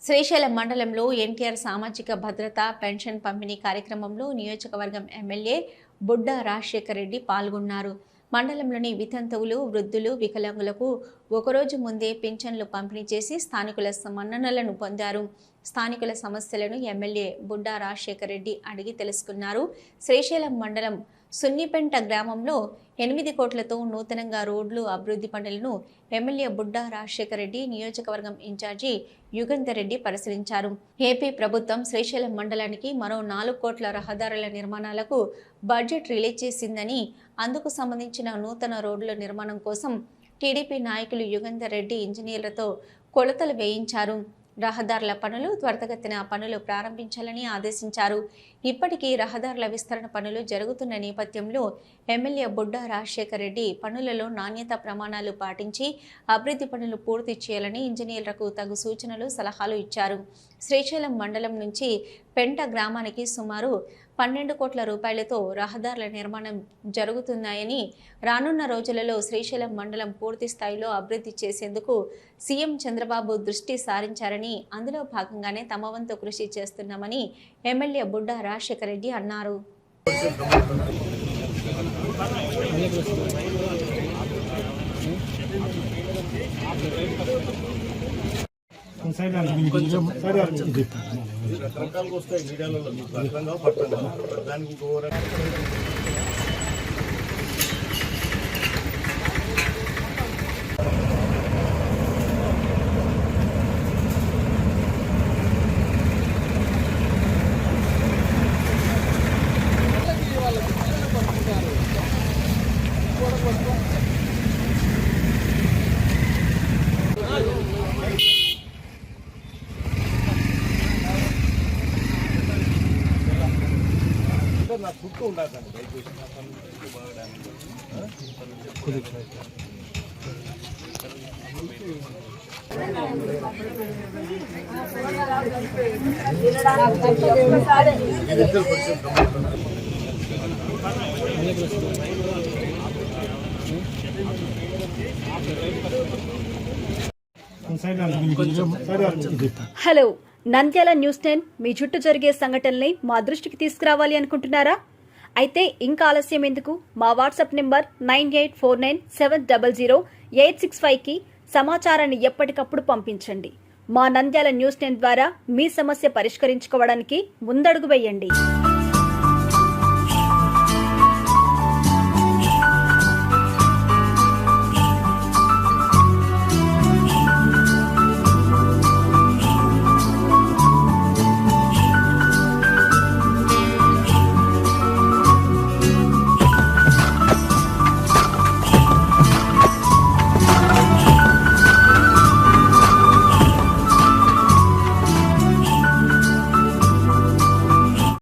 శ్రీశైలం మండలంలో ఎన్టీఆర్ సామాజిక భద్రత పెన్షన్ పంపిణీ కార్యక్రమంలో నియోజకవర్గం ఎమ్మెల్యే బుడ్డా రాజశేఖర్ రెడ్డి పాల్గొన్నారు. మండలంలోని వితంతువులు, వృద్ధులు, వికలాంగులకు ఒకరోజు ముందే పింఛన్లు పంపిణీ చేసి స్థానికుల మన్ననలను పొందారు. స్థానికుల సమస్యలను ఎమ్మెల్యే బుడ్డా రాజశేఖర్ రెడ్డి అడిగి తెలుసుకున్నారు. శ్రీశైలం మండలం సున్నిపెంట గ్రామంలో 8 కోట్లతో నూతనంగా రోడ్లు అభివృద్ధి పనులను ఎమ్మెల్యే బుడ్డా రాజశేఖర్ రెడ్డి నియోజకవర్గం ఇన్ఛార్జి యుగంధర్ రెడ్డి పరిశీలించారు. ఏపీ ప్రభుత్వం శ్రీశైలం మండలానికి మరో 4 కోట్ల రహదారుల నిర్మాణాలకు బడ్జెట్ రిలీజ్ చేసిందని, అందుకు సంబంధించిన నూతన రోడ్ల నిర్మాణం కోసం టీడీపీ నాయకులు యుగంధర్ రెడ్డి ఇంజనీర్లతో కొలతలు వేయించారు. రహదారుల పనులు త్వరితగతిన పనులు ప్రారంభించాలని ఆదేశించారు. ఇప్పటికీ రహదారుల విస్తరణ పనులు జరుగుతున్న నేపథ్యంలో ఎమ్మెల్యే బుడ్డా రాజశేఖర్ రెడ్డి పనులలో నాణ్యత ప్రమాణాలు పాటించి అభివృద్ధి పనులు పూర్తి చేయాలని ఇంజనీర్లకు తగు సూచనలు, సలహాలు ఇచ్చారు. శ్రీశైలం మండలం నుంచి పెంట గ్రామానికి సుమారు 12 కోట్ల రూపాయలతో రహదారుల నిర్మాణం జరుగుతున్నాయని, రానున్న రోజులలో శ్రీశైలం మండలం పూర్తి స్థాయిలో అభివృద్ధి చేసేందుకు సీఎం చంద్రబాబు దృష్టి సారించారని, అందులో భాగంగానే తమ వంతు కృషి చేస్తున్నామని ఎమ్మెల్యే బుడ్డా రాజశేఖర్ రెడ్డి అన్నారు. రకరకాలుగా వస్తాయి మీడియాలో, రకంగా పట్టంగా దానికి ఇంకో నా చుట్టూ ఉండాలండి. దయచేసి నా పనులు బాగా డ్యామేజ్ హలో, నంద్యాల న్యూస్ 10 మీ చుట్టూ జరిగే సంఘటనల్ని మా దృష్టికి తీసుకురావాలి అనుకుంటున్నారా? అయితే ఇంకా ఆలస్యం ఎందుకు? మా వాట్సాప్ నెంబర్ 9849700865కి సమాచారాన్ని ఎప్పటికప్పుడు పంపించండి. మా నంద్యాల న్యూస్ 10 ద్వారా మీ సమస్య పరిష్కరించుకోవడానికి ముందడుగు వేయండి.